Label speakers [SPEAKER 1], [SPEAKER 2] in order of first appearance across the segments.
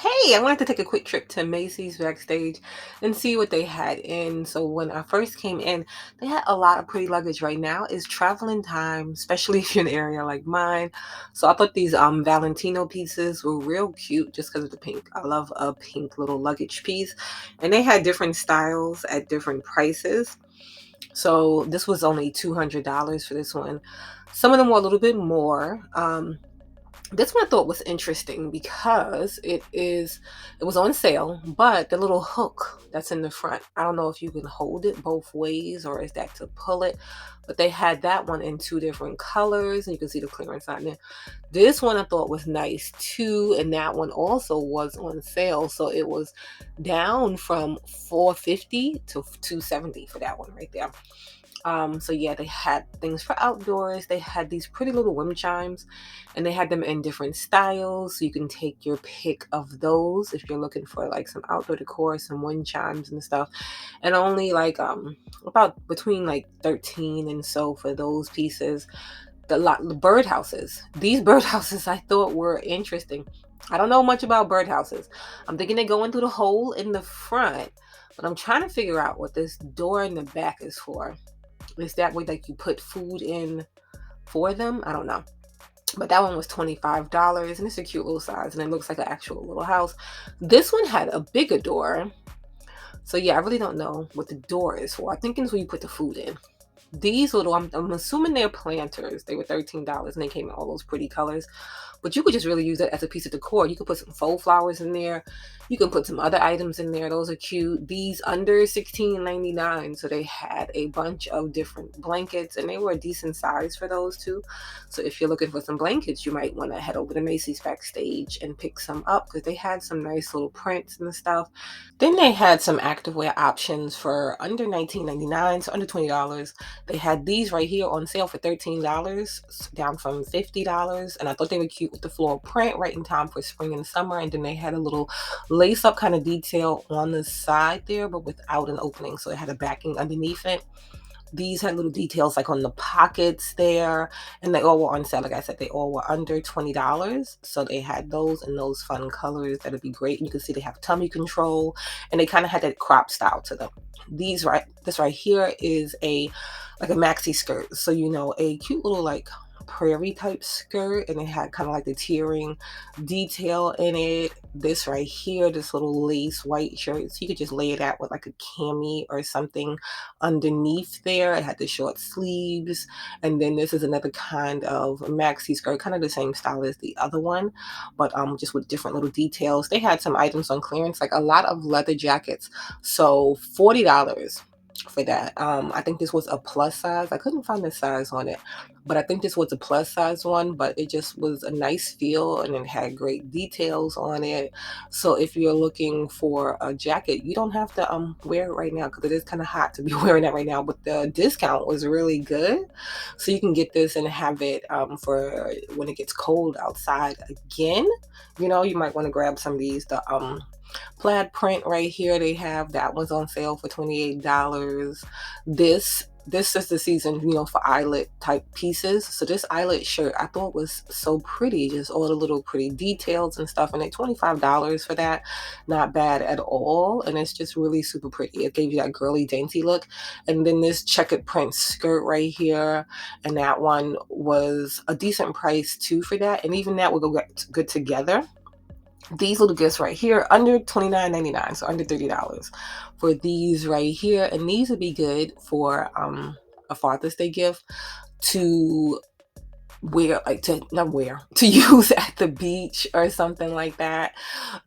[SPEAKER 1] Hey, I wanted to take a quick trip to Macys Backstage and see what they had in. So when I first came in, they had a lot of pretty luggage. Right now is traveling time, especially if you're in an area like mine. So I thought these Valentino pieces were real cute just because of the pink. I love a pink little luggage piece. And they had different styles at different prices. So this was only $200 for this one. Some of them were a little bit more. This one I thought was interesting because it was on sale, but the little hook that's in the front, I don't know if you can hold it both ways or is that to pull it, but they had that one in two different colors and you can see the clearance on it. This one I thought was nice too, and that one also was on sale, so it was down from 450 to 270 for that one right there. So yeah, they had things for outdoors. They had these pretty little wind chimes and they had them in different styles. So you can take your pick of those if you're looking for like some outdoor decor, some wind chimes and stuff. And only like about between like 13 and so for those pieces. The birdhouses. These birdhouses I thought were interesting. I don't know much about birdhouses. I'm thinking they go in through the hole in the front, but I'm trying to figure out what this door in the back is for. Is that way like you put food in for them? I don't know. But that one was $25 and it's a cute little size and it looks like an actual little house. This one had a bigger door. So yeah, I really don't know what the door is for. I think it's where you put the food in. These little, I'm assuming they're planters. They were $13 and they came in all those pretty colors. But you could just really use it as a piece of decor. You could put some faux flowers in there. You can put some other items in there. Those are cute. These under $16.99. So they had a bunch of different blankets and they were a decent size for those too. So if you're looking for some blankets, you might want to head over to Macy's Backstage and pick some up because they had some nice little prints and stuff. Then they had some activewear options for under $19.99, so under $20. They had these right here on sale for $13, down from $50. And I thought they were cute with the floral print right in time for spring and summer. And then they had a little lace up kind of detail on the side there, but without an opening. So it had a backing underneath it. These had little details like on the pockets there, and they all were on sale. Like I said, they all were under $20. So they had those in those fun colors that'd be great. You can see they have tummy control, and they kind of had that crop style to them. This right here is a like a maxi skirt. So a cute little like prairie type skirt, and it had kind of like the tearing detail in it. This right here, this little lace white shirt, so you could just lay it out with like a cami or something underneath there. It had the short sleeves, and then this is another kind of maxi skirt, kind of the same style as the other one, but just with different little details. They had some items on clearance, like a lot of leather jackets, so $40 for that. I think this was a plus size. I couldn't find the size on it, but I think this was a plus size one, but it just was a nice feel and it had great details on it. So if you're looking for a jacket, you don't have to wear it right now because it is kind of hot to be wearing that right now, but the discount was really good. So you can get this and have it for when it gets cold outside again. You might want to grab some of these. The plaid print right here, they have that one's on sale for $28. This is the season, for eyelet type pieces. So this eyelet shirt I thought was so pretty, just all the little pretty details and stuff. And at $25 for that, not bad at all. And it's just really super pretty. It gave you that girly dainty look. And then this checkered print skirt right here, and that one was a decent price too for that. And even that would go good together. These little gifts right here under $29.99, so under $30 for these right here. And these would be good for a Father's Day gift to wear, like to not wear, to use at the beach or something like that.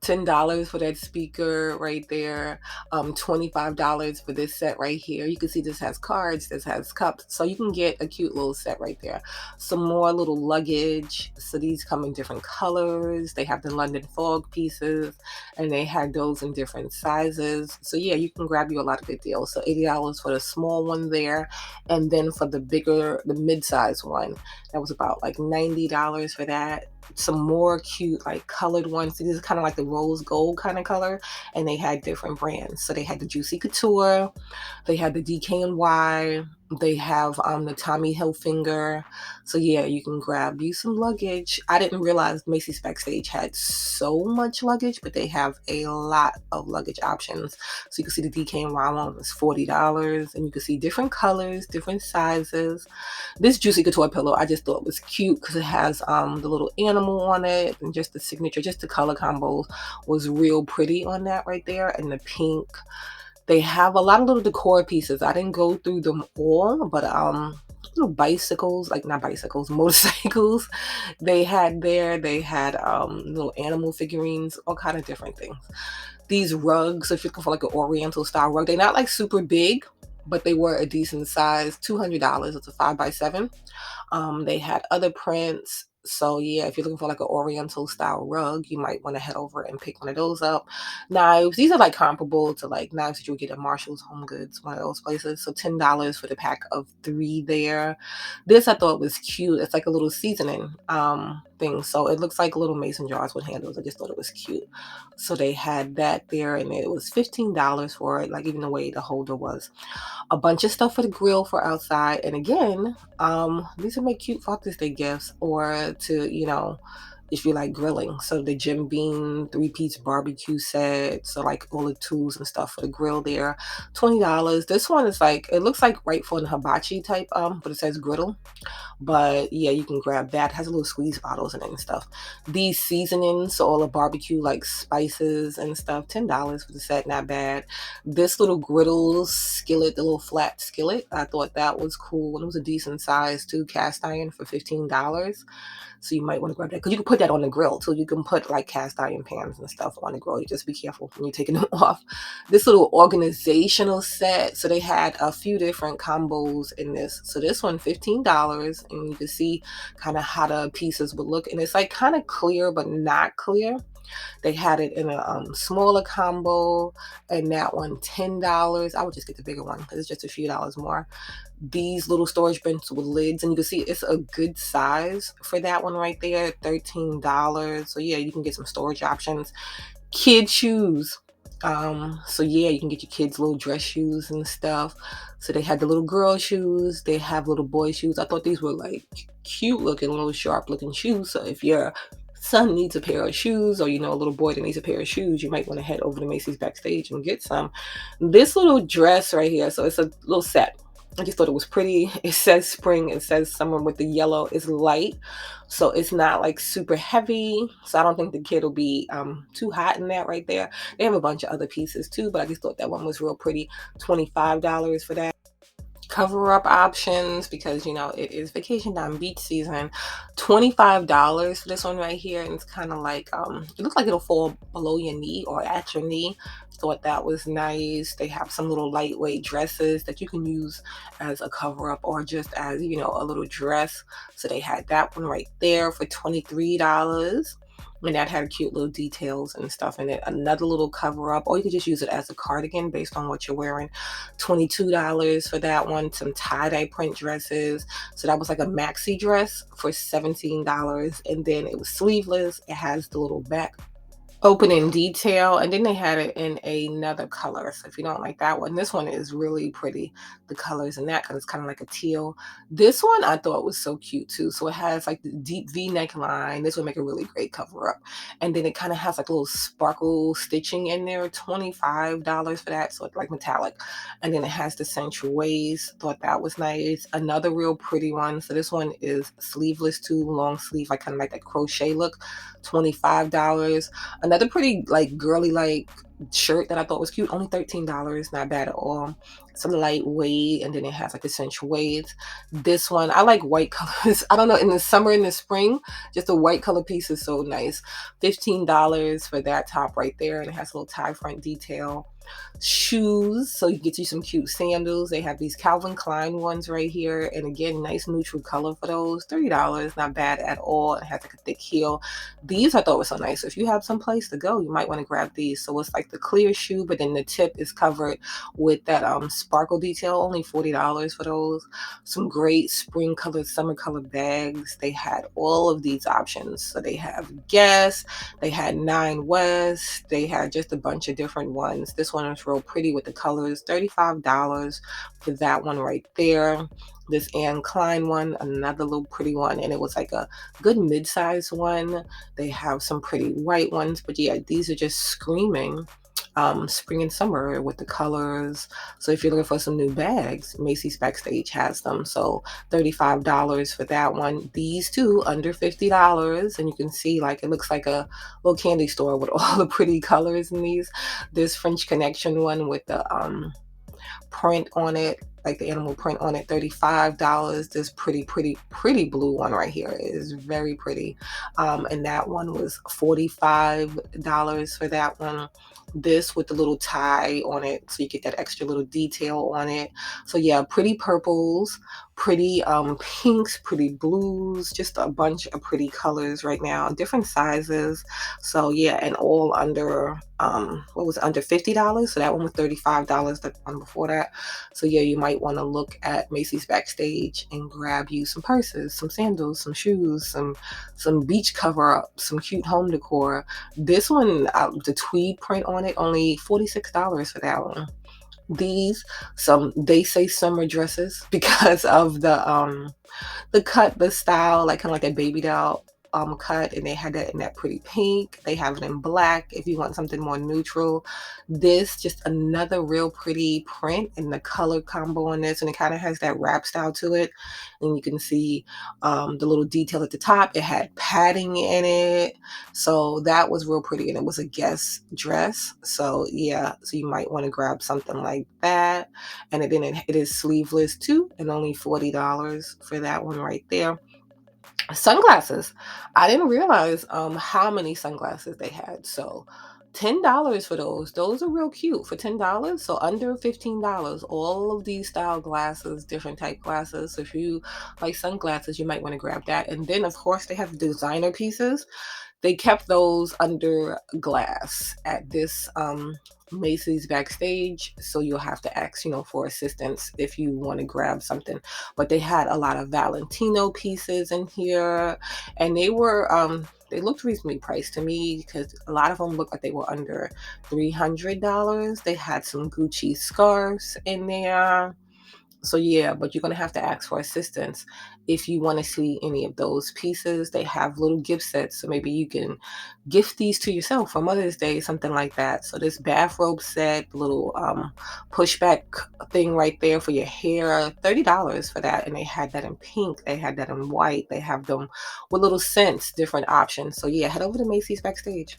[SPEAKER 1] $10 for that speaker right there. $25 for this set right here. You can see this has cards, this has cups, so you can get a cute little set right there. Some more little luggage. So these come in different colors. They have the London fog pieces, and they had those in different sizes. So yeah, you can grab you a lot of good deals. So $80 for the small one there, and then for the mid-size one, that was about like $90 for that. some more cute like colored ones. These are kind of like the rose gold kind of color, and they had different brands. So they had the Juicy Couture, they had the DKNY, they have the Tommy Hilfiger. So yeah, you can grab you some luggage. I didn't realize Macy's Backstage had so much luggage, but they have a lot of luggage options. So you can see the DKNY one was $40, and you can see different colors, different sizes. This Juicy Couture pillow I just thought was cute because it has the little animal on it, and just the signature, just the color combo was real pretty on that right there, and the pink. They have a lot of little decor pieces. I didn't go through them all, but little bicycles, like not bicycles, motorcycles. They had there. They had little animal figurines, all kind of different things. These rugs, if you're looking for like an oriental style rug, they're not like super big, but they were a decent size. $200. It's a 5x7. They had other prints. So yeah, if you're looking for like an oriental style rug, you might want to head over and pick one of those up. Knives, these are like comparable to like knives that you'll get at Marshall's, Home Goods, one of those places. So $10 for the pack of 3 there. This I thought was cute. It's like a little seasoning thing. So it looks like little mason jars with handles. I just thought it was cute. So they had that there, and it was $15 for it, like even the way the holder was. A bunch of stuff for the grill for outside. And again, these are my cute Father's Day gifts, or to, if you like grilling. So the Jim Beam 3-piece barbecue set. So like all the tools and stuff for the grill there. $20. This one is like, it looks like right for an hibachi type, but it says griddle. But yeah, you can grab that. It has a little squeeze bottles in it and stuff. These seasonings, so all the barbecue like spices and stuff, $10 for the set, not bad. This little griddle skillet, the little flat skillet, I thought that was cool. And it was a decent size too, cast iron for $15. So you might want to grab that because you can put that on the grill too. You can put like cast iron pans and stuff on the grill. You just be careful when you're taking them off. This little organizational set. So they had a few different combos in this. So this one, $15, and you can see kind of how the pieces would look. And it's like kind of clear, but not clear. They had it in a smaller combo, and that one $10. I would just get the bigger one because it's just a few dollars more. These little storage bins with lids, and you can see it's a good size for that one right there, $13. So yeah, you can get some storage options. Kid shoes. So yeah, you can get your kids little dress shoes and stuff. So they had the little girl shoes, they have little boy shoes. I thought these were like cute looking, little sharp looking shoes. So if your son needs a pair of shoes, or a little boy that needs a pair of shoes, you might want to head over to Macy's Backstage and get some. This little dress right here, so it's a little set. I just thought it was pretty. It says spring, it says summer with the yellow. It's light, so it's not like super heavy. So I don't think the kid will be too hot in that right there. They have a bunch of other pieces too, but I just thought that one was real pretty. $25 for that. Cover up options, because it is vacation time, beach season. $25 for this one right here, and it's kind of like it looks like it'll fall below your knee or at your knee. Thought that was nice. They have some little lightweight dresses that you can use as a cover up, or just as a little dress. So they had that one right there for $23. And that had cute little details and stuff in it. Another little cover up, or you could just use it as a cardigan based on what you're wearing. $22 for that one. Some tie-dye print dresses. So that was like a maxi dress for $17. And then it was sleeveless. It has the little back opening detail, and then they had it in another color. So if you don't like that one, this one is really pretty, the colors in that, because it's kind of like a teal. This one I thought was so cute too. So it has like the deep V neckline. This would make a really great cover up. And then it kind of has like a little sparkle stitching in there. $25 for that, so it's like metallic. And then it has the central waist. Thought that was nice. Another real pretty one. So this one is sleeveless too, long sleeve, like kind of like that crochet look. $25. Another pretty like girly like shirt that I thought was cute, only $13, not bad at all. It's a lightweight, and then it has like essential weights. This one, I like white colors. I don't know, in the summer, in the spring, just a white color piece is so nice. $15 for that top right there, and it has a little tie front detail. Shoes, so you get you some cute sandals. They have these Calvin Klein ones right here, and again, nice neutral color for those. $30, not bad at all. It has like a thick heel. These I thought were so nice. So if you have some place to go, you might want to grab these. So it's like the clear shoe, but then the tip is covered with that sparkle detail. Only $40 for those. Some great spring colored, summer colored bags. They had all of these options. So they have Guess, they had Nine West. They had just a bunch of different ones. This one is real pretty with the colors. $35 for that one right there. This Anne Klein one, another little pretty one, and it was like a good mid-size one. They have some pretty white ones, but yeah, these are just screaming spring and summer with the colors. So if you're looking for some new bags, Macys Backstage has them. So $35 for that one. These two under $50, and you can see like it looks like a little candy store with all the pretty colors in these. This French Connection one with the print on it, like the animal print on it, $35. This pretty blue one right here is very pretty. And that one was $45 for that one. This with the little tie on it, so you get that extra little detail on it. So yeah, pretty purples, pretty pinks, pretty blues, just a bunch of pretty colors right now, different sizes. So yeah, and all under what was it, under $50. So that one was $35, the one before that. So yeah, you might want to look at Macys Backstage and grab you some purses, some sandals, some shoes, some beach cover up, some cute home decor. This one, the tweed print on it, only $46 for that one. These, some they say summer dresses because of the cut, the style, like kind of like a baby doll cut, and they had that in that pretty pink. They have it in black if you want something more neutral. This just another real pretty print in the color combo on this, and it kind of has that wrap style to it. And you can see the little detail at the top. It had padding in it, so that was real pretty, and it was a Guess dress. So yeah, so you might want to grab something like that. And then it is sleeveless too, and only $40 for that one right there. Sunglasses. I didn't realize how many sunglasses they had. So $10 for those. Those are real cute for $10. So under $15. All of these style glasses, different type glasses. So if you like sunglasses, you might want to grab that. And then of course they have designer pieces. They kept those under glass at this Macys Backstage, so you'll have to ask, for assistance if you want to grab something. But they had a lot of Valentino pieces in here, and they looked reasonably priced to me because a lot of them looked like they were under $300. They had some Gucci scarves in there. So yeah, but you're gonna have to ask for assistance if you want to see any of those pieces. They have little gift sets, so maybe you can gift these to yourself for Mother's Day, something like that. So this bathrobe set, little pushback thing right there for your hair, $30 for that. And they had that in pink, they had that in white, they have them with little scents, different options. So yeah, head over to Macys Backstage.